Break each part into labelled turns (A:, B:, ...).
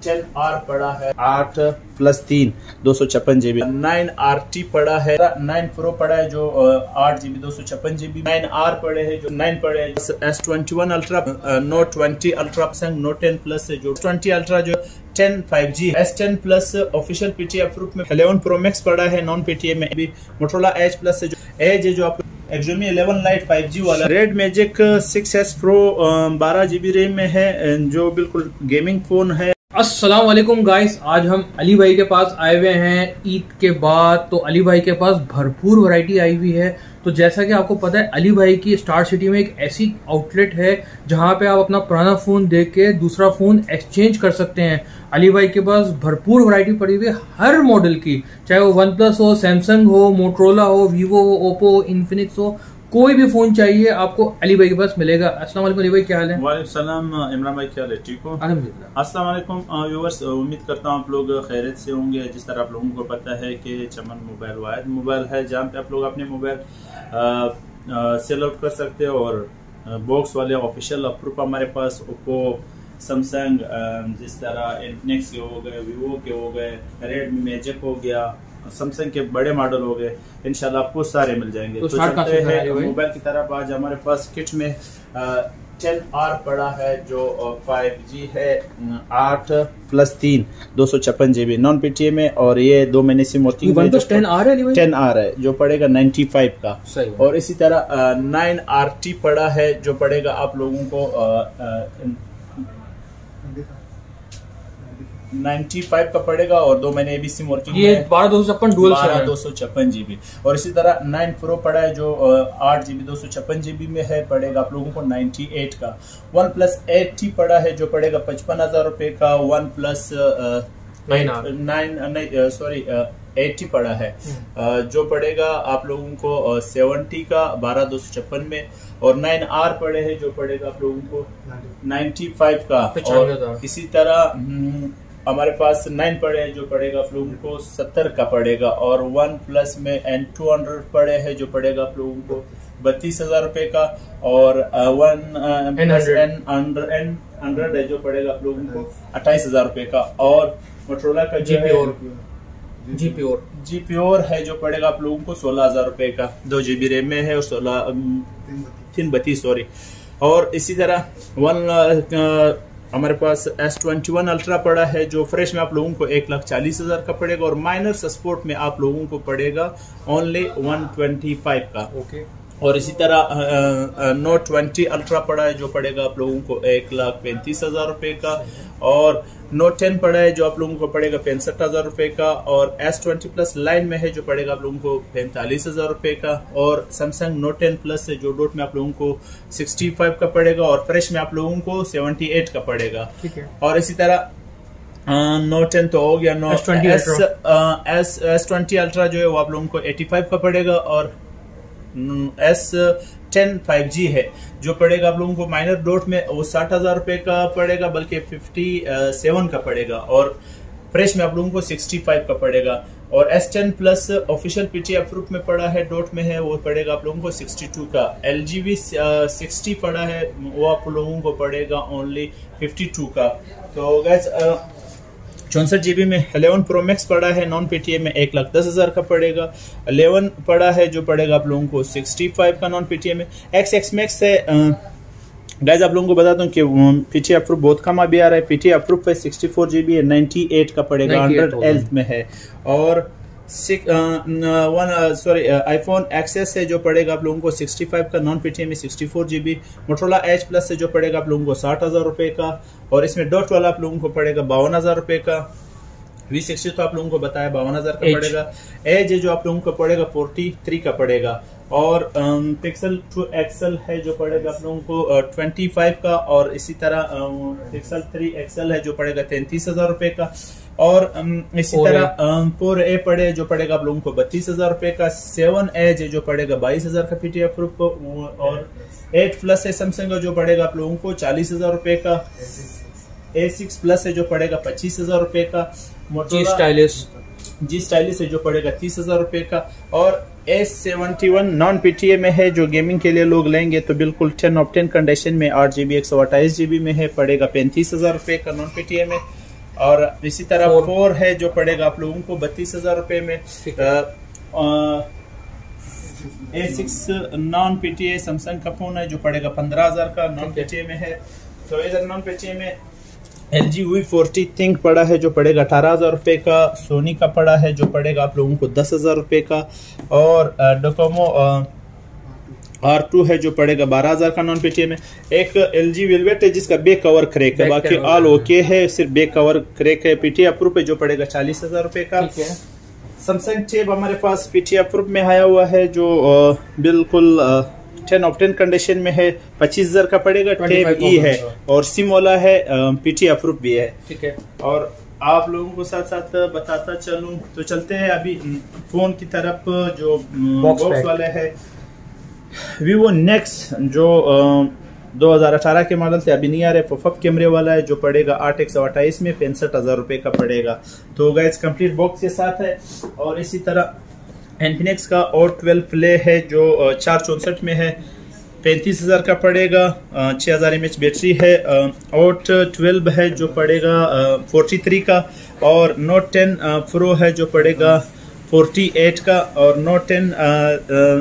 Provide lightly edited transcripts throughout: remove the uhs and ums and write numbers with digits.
A: 10R पड़ा है 8 + 3 256 GB। 9RT पड़ा है, 9 Pro पड़ा है जो 8 GB 256 GB। 9R पड़े हैं जो 9 पड़े हैं। S21 Ultra, Note 20 Ultra, Note 10 Plus है जो 20 Ultra जो 10 5G। S10 Plus official PTI approve में। 11 Pro Max पड़ा है नॉन PTI में। अभी Motorola Edge Plus है जो Edge है जो आपको Xiaomi 11 Lite 5G वाला। Red Magic 6S Pro 12 GB RAM में है जो बिल्कुल गेमिंग फोन है।
B: अस्सलाम वालेकुम गाइस, आज हम अली भाई के पास आए हुए हैं ईद के बाद। तो अली भाई के पास भरपूर वैरायटी आई हुई है। तो जैसा कि आपको पता है, अली भाई की स्टार सिटी में एक ऐसी आउटलेट है जहां पे आप अपना पुराना फोन दे के दूसरा फोन एक्सचेंज कर सकते हैं। अली भाई के पास भरपूर वैरायटी पड़ी हुई है हर मॉडल की, चाहे वो वन प्लस हो, सैमसंग हो, मोटरोला हो, वीवो हो, ओप्पो हो, इन्फिनिक्स हो, कोई भी फोन चाहिए आपको अली भाई के पास मिलेगा। अस्सलाम वालेकुम अली भाई, क्या हाल है?
A: वालेकुम सलाम इमरान भाई, क्या हाल है? ठीक हो?
B: अल्हम्दुलिल्लाह।
A: अस्सलाम वालेकुम व्यूअर्स, उम्मीद करता हूँ आप लोग खैरियत से होंगे। जिस तरह आप लोगों को पता है कि चमन मोबाइल वाहिद मोबाइल है जहाँ पे आप लोग अपने मोबाइल सेल आउट कर सकते हो। और बॉक्स वाले ऑफिशियल अप्रूव हमारे पास ओप्पो, सैमसंग, जिस तरह इन्फिनिक्स के हो गए, वीवो के हो गए, रेडमी मैजिक हो गया, सैमसंग के बड़े मॉडल हो गए, इंशाल्लाह आपको सारे मिल जाएंगे। तो चलते हैं मोबाइल की तरफ। आज हमारे पास किट में 10R पड़ा है जो 5G है, 8 + 3 256 GB नॉन PTI में। और ये 2 महीने सिम होती है। 10R है जो पड़ेगा 95 का। और इसी तरह 9RT पड़ा है जो पड़ेगा आप लोगों को 95 का पड़ेगा। और 2 महीने भी सिम वर्किंग
B: ये 12/256
A: GB। और इसी तरह 9 Pro पड़ा है जो 8 GB 256 GB में है, पड़ेगा आप लोगों को 98 का। OnePlus 8T पड़ा है जो पड़ेगा 55,000 रुपए का। OnePlus 80 पड़ा है जो पड़ेगा आप लोगों को 70 का 12,256 में। और 9R पड़े हैं जो पड़ेगा आप लोगों को 95 का। और इसी तरह हमारे पास 9 पड़े हैं जो पड़ेगा आप लोगों को 70 का पड़ेगा। और OnePlus में N200 पड़े हैं जो पड़ेगा आप लोगों को 32,000 रुपए का। और N100 है जो पड़ेगा आप लोगों को 28,000 रुपए का। और मोटरोला का जी प्योर है जो पड़ेगा आप लोगों को 16,000 रुपए का। 2 GB रैम में है और 332 सॉरी। और इसी तरह हमारे पास S21 Ultra पड़ा है जो फ्रेश में आप लोगों को 1,40,000 का पड़ेगा। और माइनर सपोर्ट में आप लोगों को पड़ेगा ओनली 125 का। और इसी तरह Note 20 Ultra पड़ा है जो पड़ेगा आप लोगों को 1,35,000 रुपए का। और Note 10 पड़ा है जो आप लोगों को पड़ेगा 65,000 रुपए का। और S20 Plus लाइन में है जो पड़ेगा आप लोगों को 45,000 रुपए का। और Samsung Note 10 Plus है जो डॉट में आप लोगों को 65 का पड़ेगा। और फ्रेश में आप लोगों को 78 का पड़ेगा। और इसी तरह Note 10 तो हो गया। S20 Ultra जो है वो आप लोगों को 85 का पड़ेगा। और S10 5G है जो पड़ेगा आप लोगों को माइनर डॉट में वो 60,000 रुपए का पड़ेगा, बल्कि 57 का पड़ेगा। और फ्रेश में आप लोगों को 65 का पड़ेगा। और S10 Plus official PTI approve में पड़ा है, डॉट में है, वो पड़ेगा आप लोगों को 62 का। LGV 60 पड़ा है वो आप लोगों को पड़ेगा ओनली 52 का। तो गैस 64 GB में 11 Pro Max पड़ा है नॉन PTI में 1,10,000 का पड़ेगा। 11 पड़ा है जो पड़ेगा आप लोगों को 65 का नॉन PTI में। XX Max है गाइस, आप लोगों को बता दूं कि PTI अप्रूव बहुत कम अभी आ रहा है। PTI अप्रूव है 64 GB है, 98 का पड़ेगा, 100 में है। और iPhone XS है जो पड़ेगा आप लोगों को 65 का नॉन PTI में 64 GB। Motorola Edge Plus है जो पड़ेगा आप लोगों को 60,000 रुपए का। और इसमें डॉट वाला आप लोगों को पड़ेगा 52,000 रुपए का। V60 तो आप लोगों को बताया 52,000 का पड़ेगा। एज है जो आप लोगों को पड़ेगा 43 का पड़ेगा। और Pixel 2 XL है जो पड़ेगा आप लोगों को 25 का। और इसी तरह Pixel 3 XL है जो पड़ेगा 33,000 रुपए का। और इसी तरह 4A पड़े जो पड़ेगा आप लोगों को 32,000 रुपए का। 7Edge है जो पड़ेगा 22,000 का PTI अप्रूव को। और 8 Plus है सैमसंग का जो पड़ेगा आप लोगों को 40,000 रुपए का। A6 Plus है जो पड़ेगा 25,000 रुपए का। जी स्टाइलिश है जो पड़ेगा 30,000 रुपए का। और S71 नॉन PTI में है जो गेमिंग के लिए लोग लेंगे तो बिल्कुल 10 कंडीशन में 8 GB 128 GB में है, पड़ेगा 35,000 रुपए का नॉन PTI में। और इसी तरह 4 है जो पड़ेगा आप लोगों को 32,000 रुपए में। A6 नॉन PTA सैमसंग का फोन है जो पड़ेगा 15,000 का, नॉन PTA में है। तो इधर नॉन PTA में LG V40 थिंक पड़ा है जो पड़ेगा 18,000 रुपए का। सोनी का पड़ा है जो पड़ेगा आप लोगों को 10,000 रुपए का। और डोकोमो R2 है जो पड़ेगा 12,000 का नॉन PTA में। एक LG वेलवेट है जिसका बैक कवर क्रैक है, बाकी ऑल ओके है, सिर्फ बैक कवर क्रैक है। PTA अप्रूव है जो पड़ेगा 40,000 रुपए का। सैमसंग टैब हमारे पास PTA अप्रूव में आया हुआ है जो बिल्कुल 10 ऑफ 10 कंडीशन में है, 25,000 का पड़ेगा। टैब ई है और सिम वाला है, PTA अप्रूव भी है। ठीक है। और आप लोगों को साथ साथ बताता चलूं तो चलते हैं अभी फोन की तरफ। जो बॉक्स वाला है Vivo नेक्स्ट जो 2018 के मॉडल से अभी नहीं आ रहे, पॉपअप कैमरे वाला है जो पड़ेगा 8/128 में 65,000 रुपए का पड़ेगा। तो गाइस कंप्लीट बॉक्स के साथ है। और इसी तरह इन्फिनिक्स का और 12 प्ले है जो 464 में है, 35,000 का पड़ेगा। 6000 mAh बैटरी है। और 12 है जो पड़ेगा 43 का। और नोट 10 प्रो है जो पड़ेगा 48 का। और नोट 10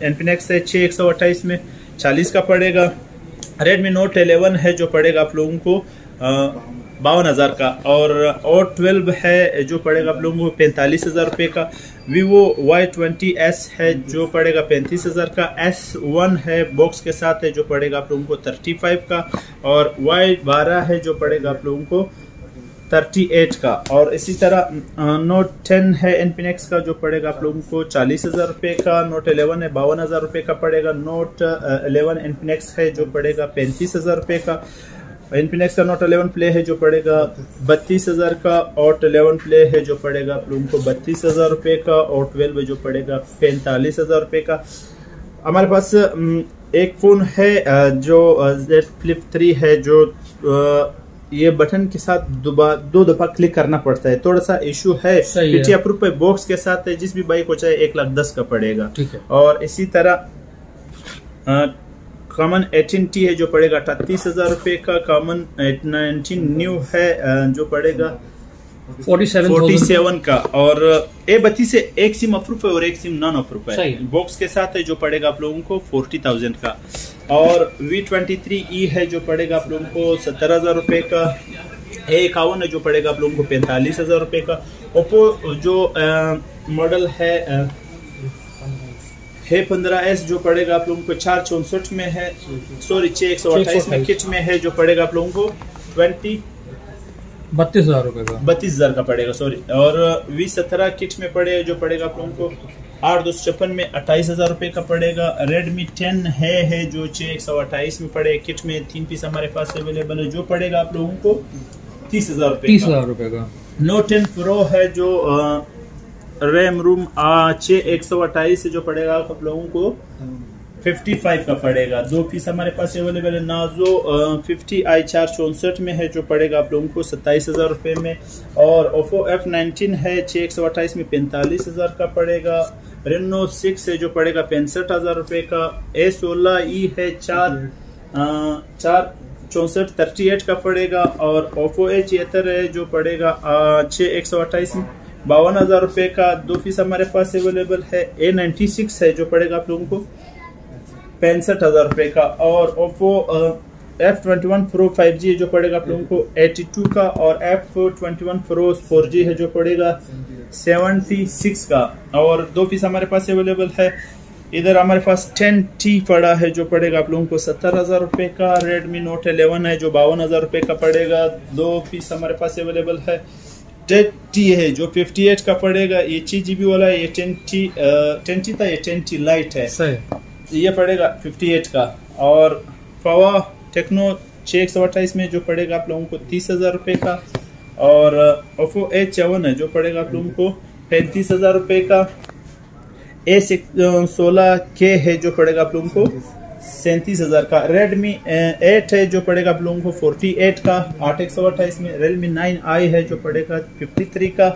A: इन्फिनिक्स है 6/128 में 40 का पड़ेगा। रेडमी नोट 11 है जो पड़ेगा आप लोगों को 52,000 का। और 12 है जो पड़ेगा आप लोगों को 45,000 रुपए का। Vivo Y20s है जो पड़ेगा 35,000 का। S1 है बॉक्स के साथ है जो पड़ेगा आप लोगों को 35 का। और Y12 है जो पड़ेगा आप लोगों को 38 का। और इसी तरह नोट 10 है इन्फिनिक्स का जो पड़ेगा आप लोगों को 40,000 रुपए का। नोट 11 है 52,000 रुपए का पड़ेगा। नोट 11 इन्फिनिक्स है जो पड़ेगा 35,000 रुपए का। इन्फिनिक्स का नोट 11 प्ले है जो पड़ेगा 32,000 का। और 11 प्ले है जो पड़ेगा आप लोगों को 32,000 रुपए का। और 12 है जो पड़ेगा 45,000 रुपए का। हमारे पास एक फोन है जो Z Flip 3 है जो ये बटन के साथ दो दफा क्लिक करना पड़ता है, थोड़ा सा इशू है। PTA अप्रूव पे बॉक्स के साथ है, जिस भी बाइक को चाहे 1,10,000 का पड़ेगा। ठीक है। और इसी तरह कॉमन 18T है जो पड़ेगा 38,000 रुपए का। कॉमन 19 न्यू है जो पड़ेगा 47 का। और A32 से एक सिम अप्रूव है और एक सिम नॉन अप्रूव है, बॉक्स के साथ है जो पड़ेगा आप लोगों को 40,000 का। और V23E है जो पड़ेगा आप लोगों को 17,000 रुपए का। A51 है जो पड़ेगा आप लोगों को 45,000 रुपए का। ओप्पो जो मॉडल है A15s जो पड़ेगा आप लोगों को 464 में है, सॉरी 6/128 में किट में है जो पड़ेगा आप लोगों को
B: 32,000 रुपए का,
A: 32,000 का पड़ेगा सॉरी। और V17 किट में पड़ेगा जो पड़ेगा आप लोगों को 8/256 में 28,000 रुपए का पड़ेगा। Redmi 10 है जो 6/128 में पड़े, किट में 3 पीस हमारे पास अवेलेबल है जो पड़ेगा आप लोगों को 30,000 रुपए का। Note 10 Pro है जो रैम रूम 6/128 जो पड़ेगा आप लोगों को 55 का पड़ेगा। 2 पीस हमारे पास अवेलेबल है। नाजो 50i 464 में है जो पड़ेगा आप लोगों को 27,000 रुपए में। और Oppo F19 है 6/128 में 45,000 का पड़ेगा। Reno 6 है जो पड़ेगा 65,000 रुपए का। A16e है 4/64 38 का पड़ेगा। और Oppo A76 है जो पड़ेगा 6/128 में 52,000 रुपए का। 2 पीस हमारे पास अवेलेबल है। A96 है जो पड़ेगा आप लोगों को 65,000 रुपए का। और Oppo F21 Pro 5G जो पड़ेगा आप लोगों को 82 का। और F21 Pro 4G है जो पड़ेगा 76 का। और 2 पीस हमारे पास अवेलेबल है। इधर हमारे पास 10T पड़ा है जो पड़ेगा आप लोगों को 70,000 रुपए का। Redmi Note 11 है जो 52,000 रुपए का पड़ेगा। 2 पीस हमारे पास अवेलेबल है। 10T है जो 58 का पड़ेगा। ये 6GB वाला है। ये 10T था, ये 10T लाइट है, ये पड़ेगा 58 का। और पवा टेक्नो 6/128 में जो पड़ेगा आप लोगों को 30,000 रुपए का। और Oppo A7 है जो पड़ेगा आप लोगों को 35,000 रुपए का। A16K है जो पड़ेगा आप लोगों को 37,000 का। Redmi 8 है जो पड़ेगा आप लोगों को 48 का 8/128 में। Realme 9i है जो पड़ेगा 53 का।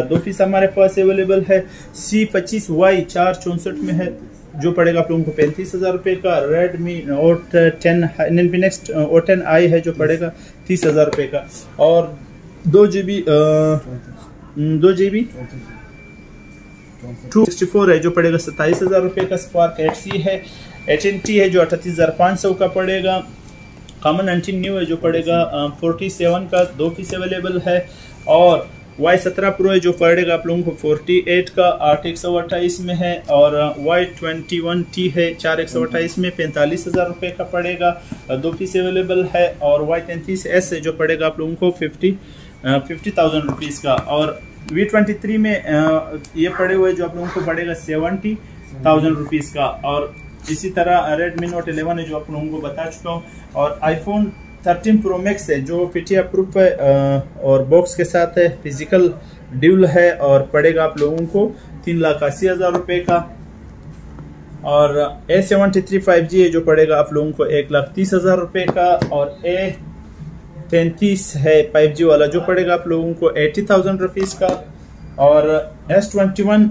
A: 2 पीस हमारे पास अवेलेबल है। C25Y 464 में है जो पड़ेगा आप लोगों को 35,000 रुपए का। Redmi Note 10 नेक्स्ट O10i है जो पड़ेगा 30,000 रुपए का। और 2 GB 264 है जो पड़ेगा 27,000 रुपये का। स्पार्क 8C है, 8NT है जो 38,500 का पड़ेगा। कॉमन 19 न्यू है जो पड़ेगा 47 का, 2 पीस अवेलेबल है। और Y17 प्रो है जो पड़ेगा आप लोगों को 48 का, 8 128 में है। और Y21T है 4 128 में, 45,000 रुपये का पड़ेगा, 2 पीस अवेलेबल है। और Y33S है जो पड़ेगा आप लोगों को 50,000 रुपीज़ का। और V23 में ये पड़े हुए जो आप लोगों को पड़ेगा 70,000 रुपीज़ का। और इसी तरह Redmi Note 11 है जो आप लोगों को बता चुका हूँ। और iPhone 13 Pro Max है जो PTI प्रूफ है और बॉक्स के साथ है, फिजिकल ड्यूल है और पड़ेगा आप लोगों को 3,80,000 रुपये का। और A73 5G है जो पड़ेगा आप लोगों को 1,30,000 रुपये का। और A33 है 5G वाला जो पड़ेगा आप लोगों को 80,000 रुपीज़ का। और S21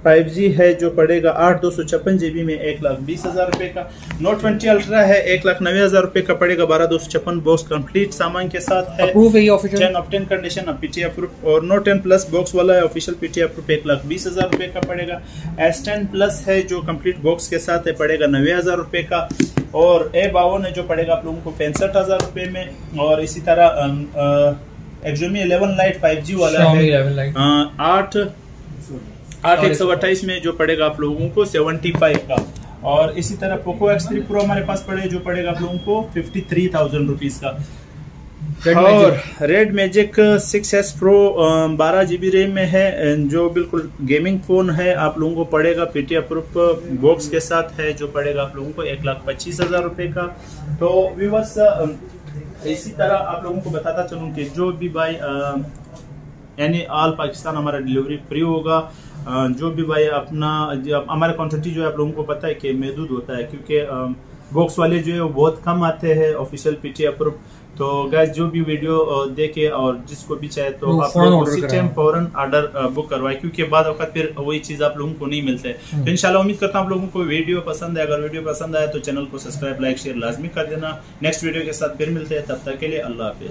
A: 5G है जो पड़ेगा 8 256 GB में 1,20,000 रुपये का। Note 20 Ultra है 1,90,000 रुपये का पड़ेगा, 12 256 बॉक्स कंप्लीट सामान के साथ है।
B: अप्रूव है ये official
A: 10 of 10 condition PTI approve. और Note 10 Plus बॉक्स वाला है ऑफिशियल PTI अप्रूव 1,20,000 रुपये का पड़ेगा। S10 Plus है जो कंप्लीट बॉक्स के साथ है पड़ेगा 90,000 रुपये का। और A52 है जो पड़ेगा आप लोगों को 65,000 रुपये में। और इसी तरह Xiaomi 11 Lite 5G वाला है 8 128 में जो पड़ेगा आप लोगों को 75 का। और इसी तरह Poco X3 Pro हमारे पास पड़े जो पड़ेगा आप लोगों को 53,000 रुपीज़ का। और Red Magic 6S Pro 12 GB RAM में है जो बिल्कुल गेमिंग फ़ोन है, आप लोगों को पड़ेगा PTI प्रूफ बॉक्स के साथ है जो पड़ेगा आप लोगों को 1,25,000 रुपये का। तो व्यूअर्स इसी तरह आप लोगों को बताता चलूँ कि जो भी भाई यानी ऑल पाकिस्तान हमारा डिलीवरी फ्री होगा। जो भी भाई अपना हमारा क्वांटिटी जो है आप लोगों को पता है कि महदूद होता है, क्योंकि बॉक्स वाले जो है वो बहुत कम आते हैं ऑफिशियल PTI अप्रूव। तो गाइस जो भी वीडियो देखे और जिसको भी चाहे तो आप लोग उसी टाइम फौरन ऑर्डर बुक करवाए, क्योंकि बाद वक्त फिर वही चीज आप लोगों को नहीं मिलते। तो इंशाल्लाह उम्मीद करता हूँ आप लोगों को वीडियो पसंद है। अगर वीडियो पसंद आए तो चैनल को सब्सक्राइब, लाइक, शेयर लाजमी कर देना। नेक्स्ट वीडियो के साथ फिर मिलते हैं, तब तक के लिए अल्लाह हाफिज।